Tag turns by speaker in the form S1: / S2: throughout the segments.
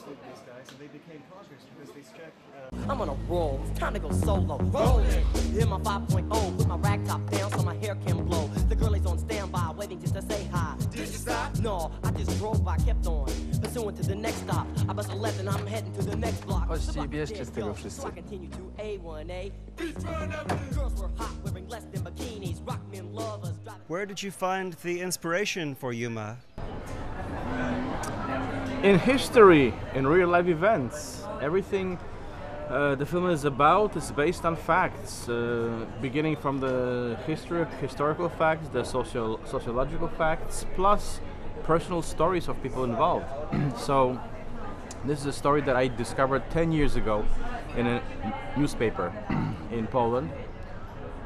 S1: with these guys, and they became partners because they struck.
S2: I'm on a roll. It's time to go solo. Rolling. Hit my 5.0 with my rag top down so my hair can blow. The girl is on standby, waiting just to say hi. Did you stop? No, I just drove by, kept on. Pursuing to the next stop. I bust a left and I'm heading to the next block.
S3: Chodźcie i bierzcie z tego wszyscy.
S2: So I continue to A1A. Girls were hot, wearing less than bikinis. Rock men lovers.
S1: Where did you find the inspiration for Yuma?
S3: In history, in real life events, everything the film is about is based on facts, beginning from the historical facts, the sociological facts, plus personal stories of people involved. So this is a story that I discovered 10 years ago in a newspaper in Poland,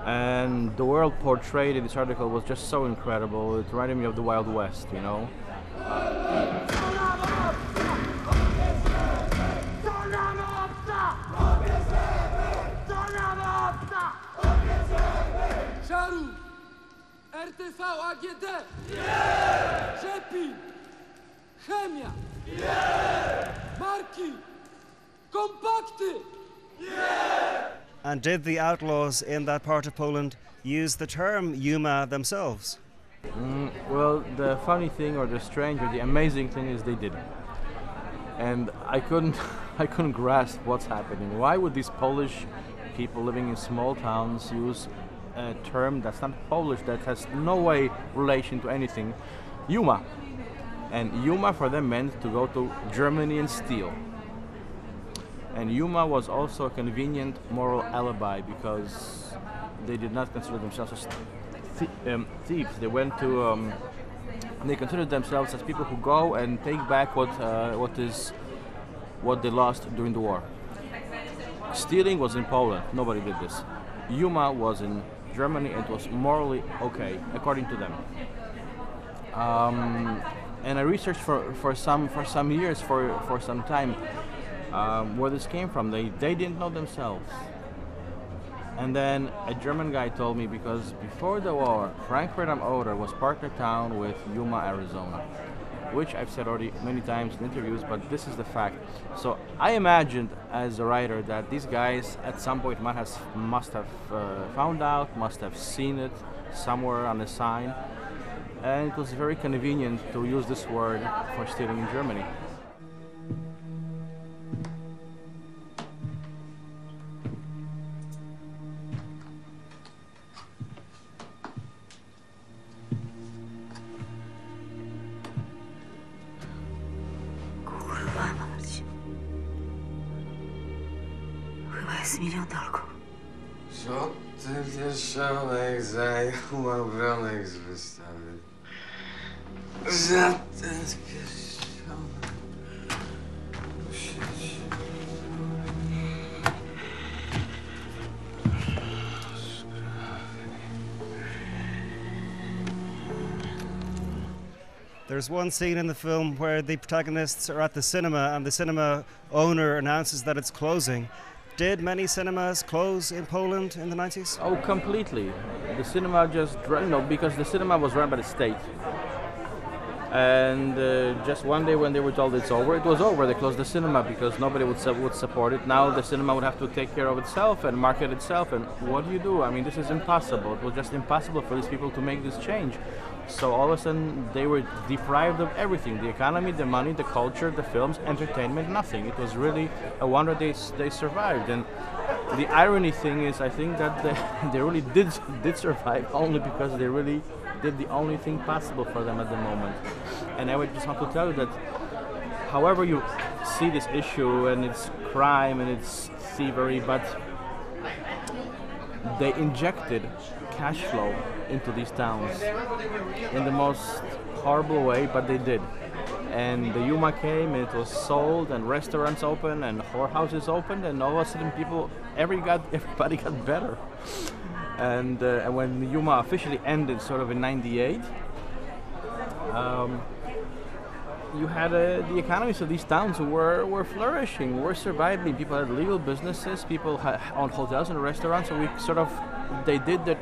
S3: and the world portrayed in this article was just so incredible. It reminded me of the Wild West, you know.
S4: Szaru! RTV AGD! Rzepi! Chemia! Marki! Kompakty!
S1: And did the outlaws in that part of Poland use the term Yuma themselves?
S3: Well, the funny thing, or the strange, or the amazing thing is they didn't. And I couldn't grasp what's happening. Why would these Polish people living in small towns use a term that's not Polish, that has no way relation to anything? Yuma. And Yuma for them meant to go to Germany and steal. And Yuma was also a convenient moral alibi because they did not consider themselves as thieves. They went to they considered themselves as people who go and take back what they lost during the war. Stealing was in Poland. Nobody did this. Yuma was in Germany and it was morally okay, according to them. And I researched for some years, for some time, where this came from. They didn't know themselves. And then a German guy told me, because before the war, Frankfurt am Oder was partner town with Yuma, Arizona, which I've said already many times in interviews, but this is the fact. So I imagined as a writer that these guys at some point must have found out, must have seen it somewhere on a sign, and it was very convenient to use this word for stealing in Germany.
S5: Żółty wierzchołek zajął obronek z wystawy. Żaden wierzchołek siedzi.
S1: There's one scene in the film where the protagonists are at the cinema and the cinema owner announces that it's closing. Did many cinemas close in Poland in the 90s?
S3: Oh, completely. The cinema just, because the cinema was run by the state. And just one day when they were told it's over, it was over. They closed the cinema because nobody would support it. Now the cinema would have to take care of itself and market itself. And what do? I mean, this is impossible. It was just impossible for these people to make this change. So all of a sudden they were deprived of everything: the economy, the money, the culture, the films, entertainment, nothing. It was really a wonder they survived. And the irony thing is, I think that they really did survive only because they really did the only thing possible for them at the moment. And I would just want to tell you that however you see this issue and its crime and its thievery, but they injected cash flow into these towns in the most horrible way, but they did. And the Yuma came, and it was sold, and restaurants opened, and whorehouses opened, and all of a sudden everybody got better. And when Yuma officially ended, sort of in '98, you had the economies of these towns were flourishing, were surviving. People had legal businesses, people owned hotels and restaurants, and they did that,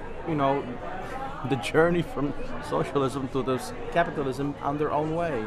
S3: the journey from socialism to this capitalism on their own way.